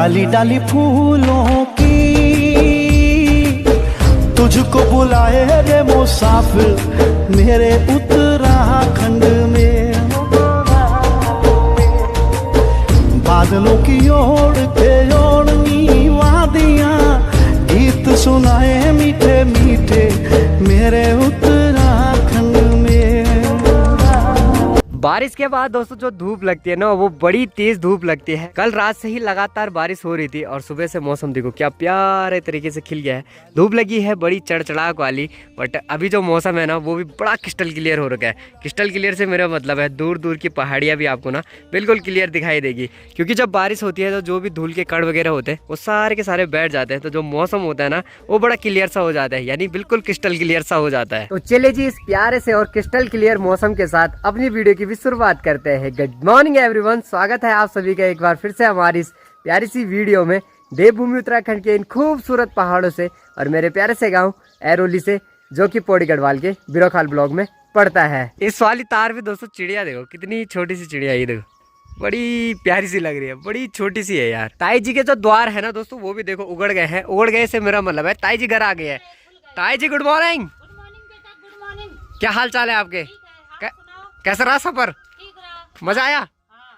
डाली डाली फूलों की तुझको बुलाए रे मुसाफिर मेरे उत्तराखंड में। बादलों की ओर के ओढ़नी वादियां गीत सुनाए मीठे मीठे मेरे उत्तराखंड में। बारिश के बाद दोस्तों जो धूप लगती है ना वो बड़ी तेज धूप लगती है। कल रात से ही लगातार बारिश हो रही थी और सुबह से मौसम देखो क्या प्यारे तरीके से खिल गया है। धूप लगी है बड़ी चढ़चढ़ाक वाली, बट अभी जो मौसम है ना वो भी बड़ा क्रिस्टल क्लियर हो रखा है। क्रिस्टल क्लियर से मेरा मतलब है दूर दूर की पहाड़ियाँ भी आपको ना बिल्कुल क्लियर दिखाई देगी, क्योंकि जब बारिश होती है तो जो भी धूल के कण वगैरह होते हैं वो सारे के सारे बैठ जाते हैं, तो जो मौसम होता है ना वो बड़ा क्लियर सा हो जाता है, यानी बिल्कुल क्रिस्टल क्लियर सा हो जाता है। तो चलिए जी इस प्यारे से और क्रिस्टल क्लियर मौसम के साथ अपनी वीडियो की भी शुरुआत करते हैं। गुड मॉर्निंग एवरीवन, स्वागत है आप सभी का एक बार फिर से हमारी इस प्यारी सी वीडियो में देवभूमि उत्तराखंड के इन खूबसूरत पहाड़ों से और मेरे प्यारे से गांव ऐरोली से, जो कि पौड़ी गढ़वाल के बिरोखाल ब्लॉक में पड़ता है। इस वाली तार पे दोस्तों चिड़िया देखो, कितनी छोटी सी चिड़िया, ये देखो बड़ी प्यारी सी लग रही है, बड़ी छोटी सी है यार। ताई जी के जो द्वार है ना दोस्तों वो भी देखो उगड़ गए हैं। उगड़ गए से मेरा मतलब है ताई जी घर आ गए हैं। ताई जी गुड मॉर्निंग। Good morning. क्या हाल चाल है आपके? कैसा रहा सफर? मजा आया?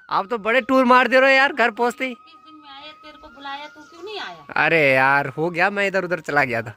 आप तो बड़े टूर मार दे रहे हो यार घर पहुंचते ही। किस दिन में आया, तेरे को बुलाया तू क्यों नहीं आया? अरे यार हो गया, मैं इधर उधर चला गया था।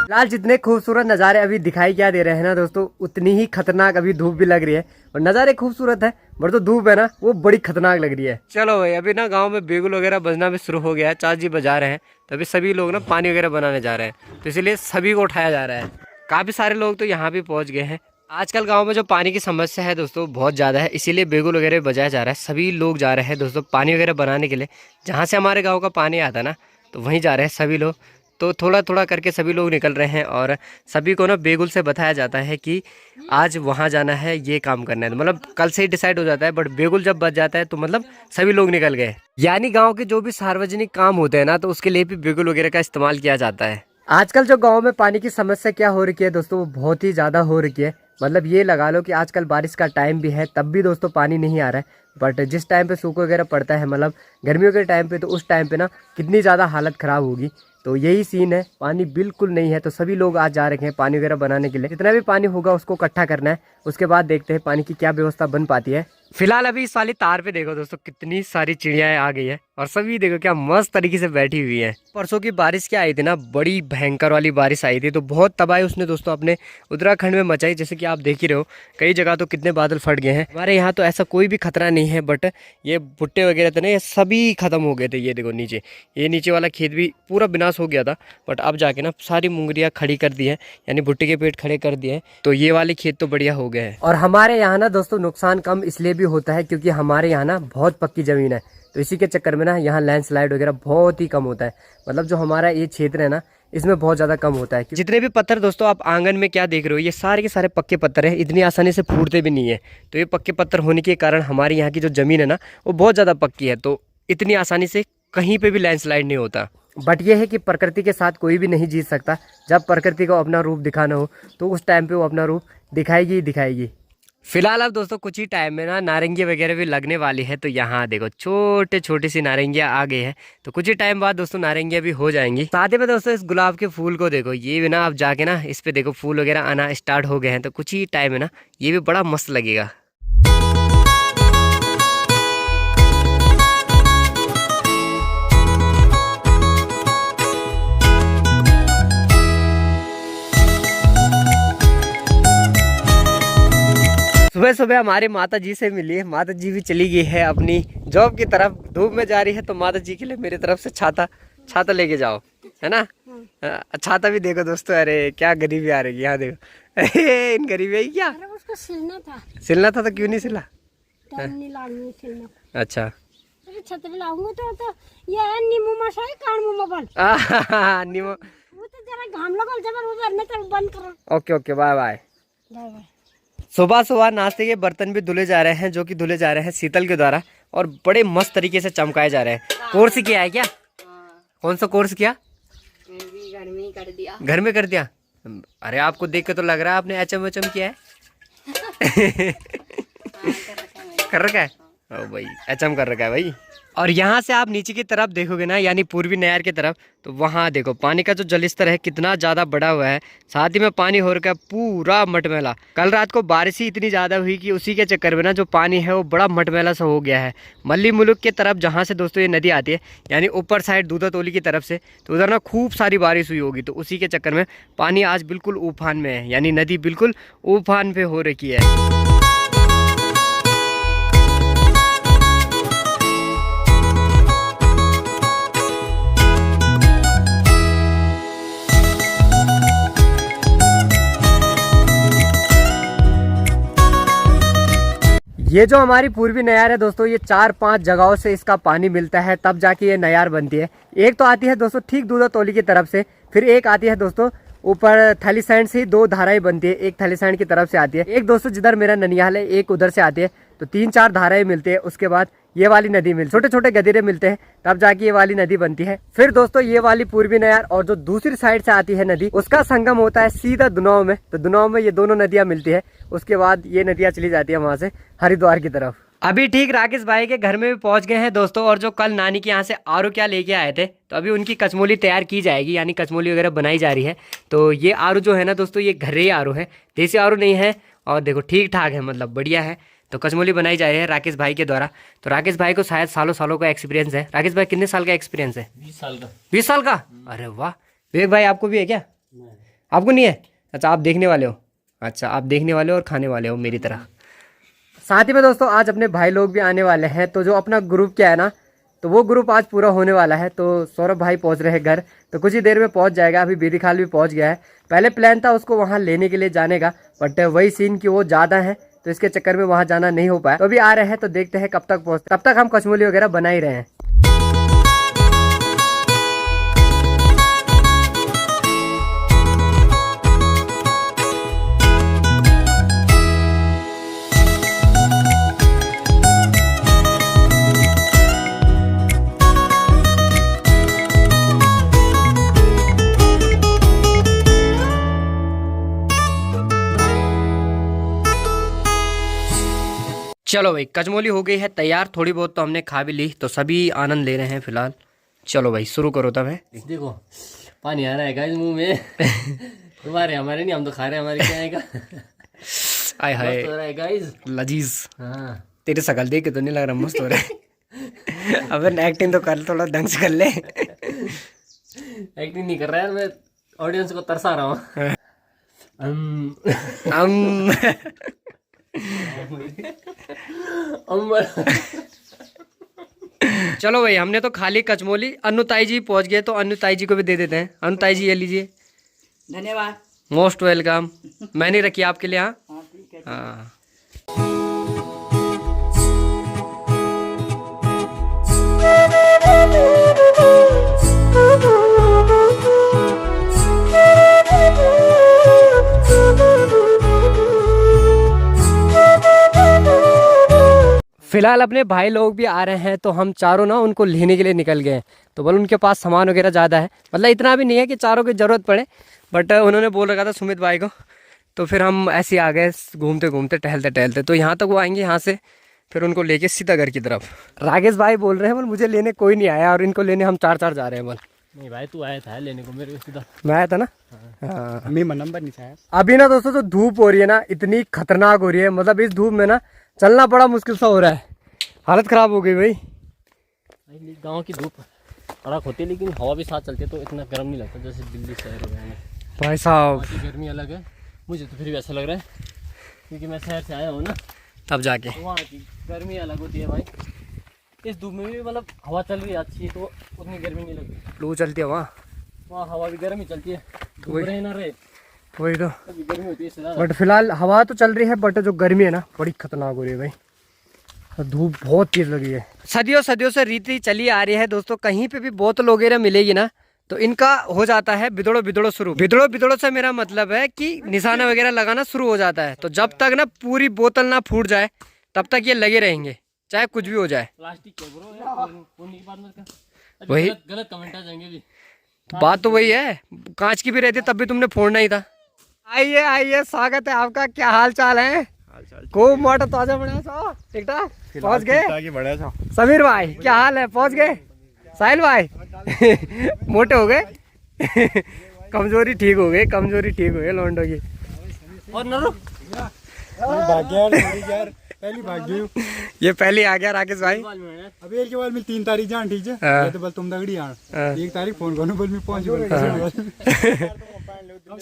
फिलहाल जितने खूबसूरत नज़ारे अभी दिखाई क्या दे रहे हैं ना दोस्तों, उतनी ही खतरनाक अभी धूप भी लग रही है। और नज़ारे खूबसूरत है बट तो धूप है ना वो बड़ी खतरनाक लग रही है। चलो भाई अभी ना गांव में बेगुल वगैरह बजना भी शुरू हो गया है, चाचा जी बजा रहे हैं, तभी सभी लोग ना पानी वगैरह बनाने जा रहे हैं, तो इसलिए सभी को उठाया जा रहा है। काफ़ी सारे लोग तो यहाँ भी पहुँच गए हैं। आजकल गांव में जो पानी की समस्या है दोस्तों बहुत ज़्यादा है, इसीलिए बेगुल वगैरह बजाया जा रहा है। सभी लोग जा रहे हैं दोस्तों पानी वगैरह बनाने के लिए, जहाँ से हमारे गाँव का पानी आता ना तो वहीं जा रहे हैं सभी लोग। तो थोड़ा थोड़ा करके सभी लोग निकल रहे हैं और सभी को ना बेगुल से बताया जाता है कि आज वहाँ जाना है, ये काम करना है, मतलब कल से ही डिसाइड हो जाता है। बट बेगुल जब बच जाता है तो मतलब सभी लोग निकल गए, यानी गांव के जो भी सार्वजनिक काम होते हैं ना तो उसके लिए भी बेगुल वगैरह का इस्तेमाल किया जाता है। आजकल जो गाँव में पानी की समस्या क्या हो रही है दोस्तों, वो बहुत ही ज़्यादा हो रही है। मतलब ये लगा लो कि आजकल बारिश का टाइम भी है तब भी दोस्तों पानी नहीं आ रहा है। बट जिस टाइम पे सूखा वगैरह पड़ता है, मतलब गर्मियों के टाइम पे, तो उस टाइम पे ना कितनी ज़्यादा हालत ख़राब होगी। तो यही सीन है, पानी बिल्कुल नहीं है। तो सभी लोग आज जा रहे हैं पानी वगैरह बनाने के लिए। जितना भी पानी होगा उसको इकट्ठा करना है, उसके बाद देखते हैं पानी की क्या व्यवस्था बन पाती है। फिलहाल अभी इस वाली तार पे देखो दोस्तों कितनी सारी चिड़ियाएं आ गई है और सभी देखो क्या मस्त तरीके से बैठी हुई है। परसों की बारिश क्या आई थी ना, बड़ी भयंकर वाली बारिश आई थी, तो बहुत तबाही उसने दोस्तों अपने उत्तराखंड में मचाई। जैसे कि आप देख ही रहे हो कई जगह तो कितने बादल फट गए हैं। हमारे यहाँ तो ऐसा कोई भी खतरा नहीं है, बट ये भुट्टे वगैरह थे ना ये सभी खत्म हो गए थे। ये देखो नीचे, ये नीचे वाला खेत भी पूरा विनाश हो गया था, बट अब जाके ना सारी मुंगरियाँ खड़ी कर दी है, यानी भुट्टे के पेट खड़े कर दिए हैं। तो ये वाले खेत तो बढ़िया हो गए हैं। और हमारे यहाँ ना दोस्तों नुकसान कम इसलिए भी होता है क्योंकि हमारे यहाँ ना बहुत पक्की जमीन है, तो इसी के चक्कर में ना यहाँ लैंडस्लाइड वगैरह बहुत ही कम होता है। मतलब जो हमारा ये क्षेत्र है ना इसमें बहुत ज़्यादा कम होता है। जितने भी पत्थर दोस्तों आप आंगन में क्या देख रहे हो, ये सारे के सारे पक्के पत्थर हैं, इतनी आसानी से फूटते भी नहीं है। तो ये पक्के पत्थर होने के कारण हमारे यहाँ की जो ज़मीन है ना वो बहुत ज़्यादा पक्की है, तो इतनी आसानी से कहीं पर भी लैंडस्लाइड नहीं होता। बट ये है कि प्रकृति के साथ कोई भी नहीं जीत सकता। जब प्रकृति को अपना रूप दिखाना हो तो उस टाइम पे वो अपना रूप दिखाएगी ही दिखाएगी। फिलहाल अब दोस्तों कुछ ही टाइम में ना नारंगी वगैरह भी लगने वाली है, तो यहाँ देखो छोटे छोटी सी नारंगियाँ आ गई है, तो कुछ ही टाइम बाद दोस्तों नारंगियाँ भी हो जाएंगी। साथ ही में दोस्तों इस गुलाब के फूल को देखो, ये भी ना अब जाके ना इस पे देखो फूल वगैरह आना स्टार्ट हो गए हैं, तो कुछ ही टाइम में ना ये भी बड़ा मस्त लगेगा। सुबह सुबह हमारे माता जी से मिली है, माता जी भी चली गई है अपनी जॉब की तरफ, धूप में जा रही है, तो माता जी के लिए मेरी तरफ से छाता लेके जाओ, है ना। छाता भी देखो दोस्तों, अरे क्या गरीबी आ रही है यहाँ देखो। इन गरीबी है क्या? अरे उसको सिलना था तो क्यों नहीं सिला? नहीं सिलना। अच्छा अरे छतरी लाऊंगा तो ये नींबू मसाई कान मुंह में बन नींबू वो तो जरा घाम लगल जबर वो तो बंद करो। Okay bye bye. Bye bye. सुबह सुबह नाश्ते के बर्तन भी धुले जा रहे हैं, जो कि धुले जा रहे हैं शीतल के द्वारा, और बड़े मस्त तरीके से चमकाए जा रहे हैं। कोर्स किया है क्या? कौन सा कोर्स किया? घर में कर दिया। घर में कर दिया? अरे आपको देख के तो लग रहा है आपने एचएम किया है। कर रखा है? ओ भाई एचएम कर रखा है भाई। और यहाँ से आप नीचे की तरफ देखोगे ना, यानी पूर्वी नहर की तरफ, तो वहाँ देखो पानी का जो जलस्तर है कितना ज़्यादा बढ़ा हुआ है। साथ ही में पानी हो रखा है पूरा मटमैला। कल रात को बारिश ही इतनी ज़्यादा हुई कि उसी के चक्कर में ना जो पानी है वो बड़ा मटमैला सा हो गया है। मल्ली मुलुक की तरफ जहाँ से दोस्तों ये नदी आती है, यानी ऊपर साइड दूधा तोली की तरफ से, तो उधर ना खूब सारी बारिश हुई होगी, तो उसी के चक्कर में पानी आज बिल्कुल उफान में है, यानी नदी बिल्कुल उफान पे हो रखी है। ये जो हमारी पूर्वी नयार है दोस्तों, ये 4-5 जगहों से इसका पानी मिलता है, तब जाके ये नयार बनती है। एक तो आती है दोस्तों ठीक दूधा तोली की तरफ से, फिर एक आती है दोस्तों ऊपर थलीसैंड से ही 2 धाराएं बनती है। एक थलीसैंड की तरफ से आती है, एक दोस्तों जिधर मेरा ननिहाल है, एक उधर से आती है। तो 3-4 धाराएं मिलती है। उसके बाद ये वाली नदी मिलती, छोटे छोटे गदेरे मिलते हैं, तब जाके ये वाली नदी बनती है। फिर दोस्तों ये वाली पूर्वी नयार और जो दूसरी साइड से आती है नदी, उसका संगम होता है सीधा दुनाव में। तो दुनाव में ये दोनों नदियां मिलती है। उसके बाद ये नदियां चली जाती है वहां से हरिद्वार की तरफ। अभी ठीक राकेश भाई के घर में भी पहुंच गए हैं दोस्तों, और जो कल नानी के यहाँ से आरू क्या लेके आए थे, तो अभी उनकी कचमोली तैयार की जाएगी, यानी कचमोली वगैरह बनाई जा रही है। तो ये आरू जो है ना दोस्तों, ये घरेलू आरू है, देसी आरू नहीं है। और देखो ठीक ठाक है, मतलब बढ़िया है। तो कचमोली बनाई जा रही है राकेश भाई के द्वारा। तो राकेश भाई को शायद सालों सालों का एक्सपीरियंस है। राकेश भाई कितने साल का एक्सपीरियंस है? 20 साल का। 20 साल का? अरे वाह। विवेक भाई आपको भी है क्या? आपको नहीं है? अच्छा आप देखने वाले हो। अच्छा आप देखने वाले हो और खाने वाले हो मेरी तरह। साथ ही में दोस्तों आज अपने भाई लोग भी आने वाले हैं। तो जो अपना ग्रुप क्या है ना, तो वो ग्रुप आज पूरा होने वाला है। तो सौरभ भाई पहुंच रहे हैं घर, तो कुछ ही देर में पहुंच जाएगा। अभी बेदी खाल भी पहुंच गया है। पहले प्लान था उसको वहां लेने के लिए जाने का, बट वही सीन कि वो ज़्यादा है, तो इसके चक्कर में वहां जाना नहीं हो पाया। तो अभी आ रहे हैं, तो देखते हैं कब तक पहुंचते। तब तक हम कचमोली वगैरह बना ही रहे हैं। चलो भाई कचमोली हो गई है तैयार, थोड़ी बहुत तो हमने खा भी ली, तो सभी आनंद ले रहे हैं फिलहाल। चलो भाई शुरू करो तब है। देखो पानी आ रहा है गाइस मुंह में। तुम्हारे हमारे नहीं, हम तो खा रहे हैं, हमारे क्या आएगा। आय हाय हो रहा है गाइस, लजीज। हाँ तेरे शकल देख के तो नहीं लग रहा मस्त हो रहा है। अबे एक्टिंग तो कर, थोड़ा ढंग से कर ले। एक्टिंग नहीं कर रहा है, मैं ऑडियंस को तरसा रहा हूँ। चलो भाई हमने तो खाली कचमोली। अन्नुताई जी पहुंच गए, तो अन्नुताई जी को भी दे देते हैं। अन्नुताई जी ये लीजिए। धन्यवाद। Most welcome. मैंने रखी आपके लिए। हाँ फिलहाल अपने भाई लोग भी आ रहे हैं, तो हम चारों ना उनको लेने के लिए निकल गए हैं। तो बोल उनके पास सामान वगैरह ज़्यादा है, मतलब इतना भी नहीं है कि चारों की ज़रूरत पड़े, बट उन्होंने बोल रखा था सुमित भाई को। तो फिर हम ऐसे ही आ गए घूमते घूमते टहलते टहलते। तो यहाँ तक वो आएंगे, यहाँ से फिर उनको लेके सीधा घर की तरफ। राकेश भाई बोल रहे हैं बोल मुझे लेने कोई नहीं आया, और इनको लेने हम 4-4 जा रहे हैं। बोल नहीं भाई तू आया था लेने को, मेरे को सीधा मैं आया था ना। हाँ मेरा नंबर नहीं था। अभी ना दोस्तों जो धूप हो रही है ना, इतनी खतरनाक हो रही है, मतलब इस धूप में ना चलना बड़ा मुश्किल सा हो रहा है। हालत खराब हो गई भाई। गाँव की धूप कड़क होती है, लेकिन हवा भी साथ चलती है, तो इतना गर्म नहीं लगता जैसे दिल्ली शहर वगैरह में। भाई साहब वहाँ की गर्मी अलग है, मुझे तो फिर भी ऐसा लग रहा है क्योंकि मैं शहर से आया हूँ ना, तब जाके तो वहाँ की गर्मी अलग होती है भाई। इस धूप में भी मतलब हवा चल रही है अच्छी, तो उतनी गर्मी नहीं लगती। लू चलती है वहाँ हवा भी गर्म ही चलती है, धूप वही- रहे ना रहे वही तो। तभी गर्मी होती है इससे ज़्यादा। बट फिलहाल हवा तो चल रही है, बट जो गर्मी है ना बड़ी खतरनाक हो रही है भाई। धूप बहुत तेज लगी है। सदियों सदियों से रीति चली आ रही है दोस्तों, कहीं पे भी बोतल वगैरह मिलेगी ना, तो इनका हो जाता है बिदड़ो बिदड़ो शुरू। बिदड़ो बिदड़ो से मेरा मतलब है कि निशाना वगैरह लगाना शुरू हो जाता है। तो जब तक ना पूरी बोतल ना फूट जाए तब तक ये लगे रहेंगे, चाहे कुछ भी हो जाए। प्लास्टिक के ब्रो यार, फोड़ने के बाद में वही गलत कमेंट आ जाएंगे भी। बात तो वही है, कांच की भी रहती तब भी तुमने फोड़ना ही था। आइए आइए, स्वागत है आपका। क्या हाल चाल है? खूब मोटा ताजा बना सो, ठीक ठाक पहुँच गए। समीर भाई क्या हाल है? पहुँच गए? साहिल भाई मोटे हो गए कमजोरी ठीक हो गई, कमजोरी ठीक हो गई लौंडो की। और नरो पहली भाग गई ये पहले आ गया राकेश भाई। अभी एक के बाद में 3 तारीख जान ठीक है। ये तो बल तुम दगड़ी आन 1 तारीख फोन करो बल में पहुंच।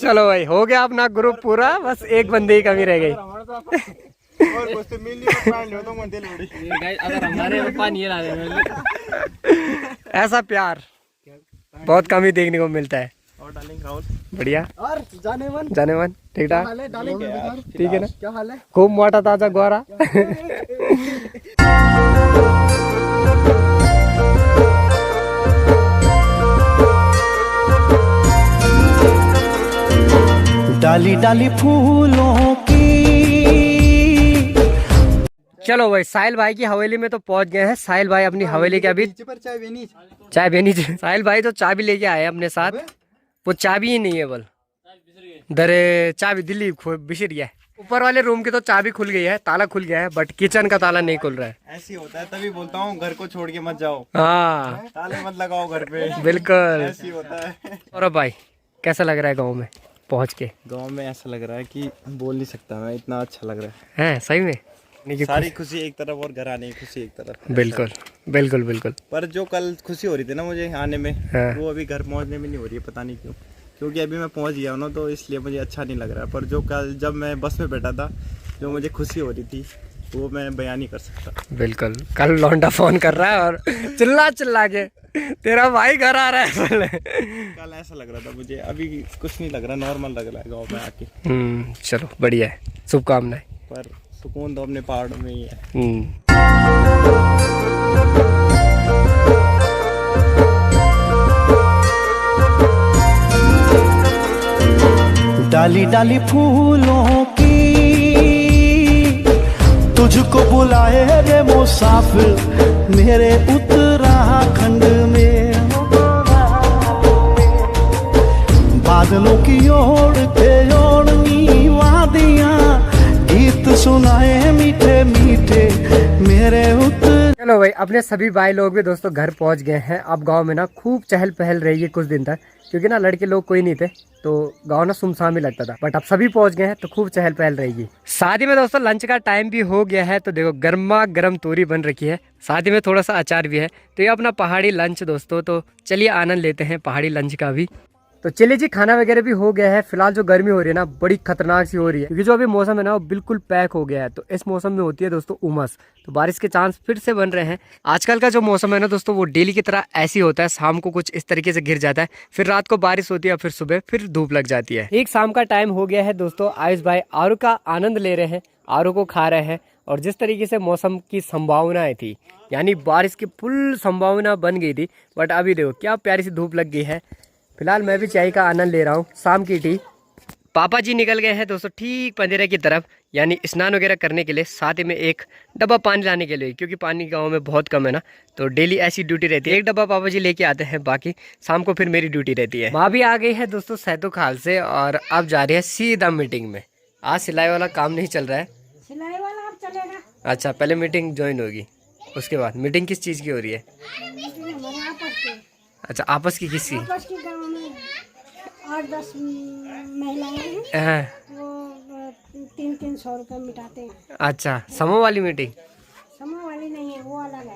चलो भाई हो गया अपना ग्रुप पूरा, बस एक बंदे की कमी रह गई। और दोस्त मिल नहीं पाए लो तो मंदिर लोड़ी ये गाइस अगर हमारे में पानी ला रहे ऐसा प्यार बहुत कम ही देखने को मिलता है। और डालेंगे राहुल बढ़िया और जाने मन ठीक ठाक डालेंगे ठीक है ना? क्या हाल है? खूब मोटा ताजा गोरा। डाली डाली फूलों की। चलो भाई साहिल भाई की हवेली में तो पहुंच गए हैं। साहिल भाई अपनी हवेली के अभी चाय भी नहीं चाय भी नहीं। साहिल भाई तो चाबी लेके आए अपने साथ, वो चाबी ही नहीं है बल दरे चाबी दिल्ली बिछड़ गया है। ऊपर वाले रूम की तो चाबी खुल गई है, ताला खुल गया है, बट किचन का ताला नहीं खुल रहा है। ऐसी होता है, तभी बोलता हूँ घर को छोड़ के मत जाओ, हाँ ताले मत लगाओ घर पे। बिल्कुल ऐसी होता है। और अब भाई कैसा लग रहा है गाँव में पहुँच के? गांव में ऐसा लग रहा है कि बोल नहीं सकता मैं, इतना अच्छा लग रहा है सही में? सारी खुशी एक तरफ और घर आने की खुशी एक तरफ। बिल्कुल बिल्कुल बिल्कुल। पर जो कल खुशी हो रही थी ना मुझे आने में, हाँ। वो अभी घर पहुंचने में नहीं हो रही है, पता नहीं क्यों। क्योंकि अभी मैं पहुंच गया हूँ ना, तो इसलिए मुझे अच्छा नहीं लग रहा। पर जो कल जब मैं बस में बैठा था, जो मुझे खुशी हो रही थी, वो मैं बयान नहीं कर सकता। बिल्कुल। कल लौंडा फोन कर रहा है और चिल्ला के तेरा भाई घर आ रहा है। कल ऐसा लग रहा था मुझे, अभी कुछ नहीं लग रहा, नॉर्मल लग रहा है गाँव में आके। चलो बढ़िया है, शुभकामनाएं। पर सुकून तो अपने पहाड़ों में ही है। डाली डाली फूलों की तुझको बुलाए रे मुसाफिर मेरे उत्तराखंड में। बादलों की ओर के ओढ़नी वादियां गीत सुनाए मीठे मीठे मेरे उत्तर। चलो भाई अपने सभी भाई लोग भी दोस्तों घर पहुंच गए हैं। अब गांव में ना खूब चहल पहल रही है कुछ दिन तक, क्योंकि ना लड़के लोग कोई नहीं थे तो गांव ना सुनसान भी लगता था। बट अब सभी पहुंच गए हैं तो खूब चहल पहल रहेगी। शादी में दोस्तों लंच का टाइम भी हो गया है, तो देखो गर्मा गर्म तोरी बन रखी है, साथ ही में थोड़ा सा अचार भी है। तो ये अपना पहाड़ी लंच दोस्तों, तो चलिए आनंद लेते हैं पहाड़ी लंच का भी। तो चलिए जी, खाना वगैरह भी हो गया है। फिलहाल जो गर्मी हो रही है ना बड़ी खतरनाक सी हो रही है, क्योंकि जो अभी मौसम है ना वो बिल्कुल पैक हो गया है। तो इस मौसम में होती है दोस्तों उमस, तो बारिश के चांस फिर से बन रहे हैं। आजकल का जो मौसम है ना दोस्तों वो डेली की तरह ऐसी होता है, शाम को कुछ इस तरीके से गिर जाता है, फिर रात को बारिश होती है, फिर सुबह फिर धूप लग जाती है। एक शाम का टाइम हो गया है दोस्तों, आयुष भाई आरू का आनंद ले रहे हैं, आरू को खा रहे हैं। और जिस तरीके से मौसम की संभावनाएं थी, यानी बारिश की फुल संभावना बन गई थी, बट अभी देखो क्या प्यारी सी धूप लग गई है। फिलहाल मैं भी चाय का आनंद ले रहा हूँ, शाम की टी। पापा जी निकल गए हैं दोस्तों ठीक पंदेरे की तरफ, यानी स्नान वगैरह करने के लिए, साथ ही में एक डब्बा पानी लाने के लिए, क्योंकि पानी गांव में बहुत कम है ना, तो डेली ऐसी ड्यूटी रहती है। एक डब्बा पापा जी लेके आते हैं, बाकी शाम को फिर मेरी ड्यूटी रहती है। माँ भी आ गई है दोस्तों सैतु खाल से, और अब जा रही है सीधा मीटिंग में। आज सिलाई वाला काम नहीं चल रहा है, सिलाई वाला अब चलेगा। अच्छा पहले मीटिंग ज्वाइन होगी, उसके बाद मीटिंग किस चीज़ की हो रही है? अच्छा आपस की किसी आपस की गाँव में 8-10 महिलाएं हैं, वो 300-300 रुपये मिटाते हैं। अच्छा समूह वाली मीटिंग? समूह वाली नहीं है, वो अलग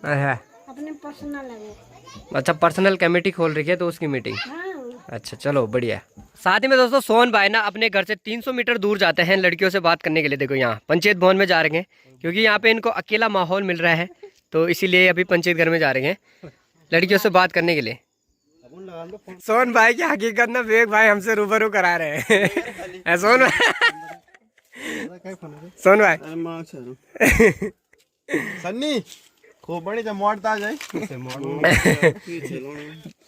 है, अपने पर्सनल है वो। अच्छा पर्सनल कमेटी खोल रही है तो उसकी मीटिंग। हाँ। अच्छा चलो बढ़िया। साथ ही में दोस्तों सोहन भाई ना अपने घर से 300 मीटर दूर जाते हैं लड़कियों से बात करने के लिए। देखो यहाँ पंचायत भवन में जा रहे हैं, क्योंकि यहाँ पे इनको अकेला माहौल मिल रहा है, तो इसीलिए अभी पंचायत घर में जा रहे हैं लड़कियों से बात करने के लिए। सोहन भाई की हकीकत ना विवेक भाई हमसे रूबरू करा रहे हैं। सोहन भाई, सोहन भाई सन्नी खूब बड़ी जब मोड़ता आ जाए।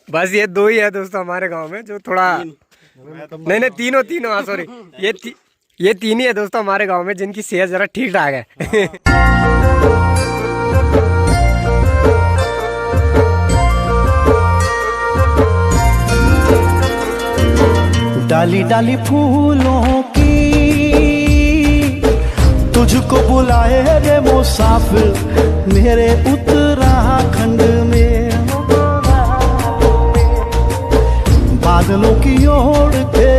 बस ये 2 ही है दोस्तों हमारे गांव में जो थोड़ा नहीं तीनों हाँ सॉरी ये 3 ही है दोस्तों हमारे गांव में जिनकी सेहत जरा ठीक ठाक है। डाली डाली फूलों की तुझको बुलाए रे मुसाफिर मेरे उत्तराखंड में, बादलों की ओर के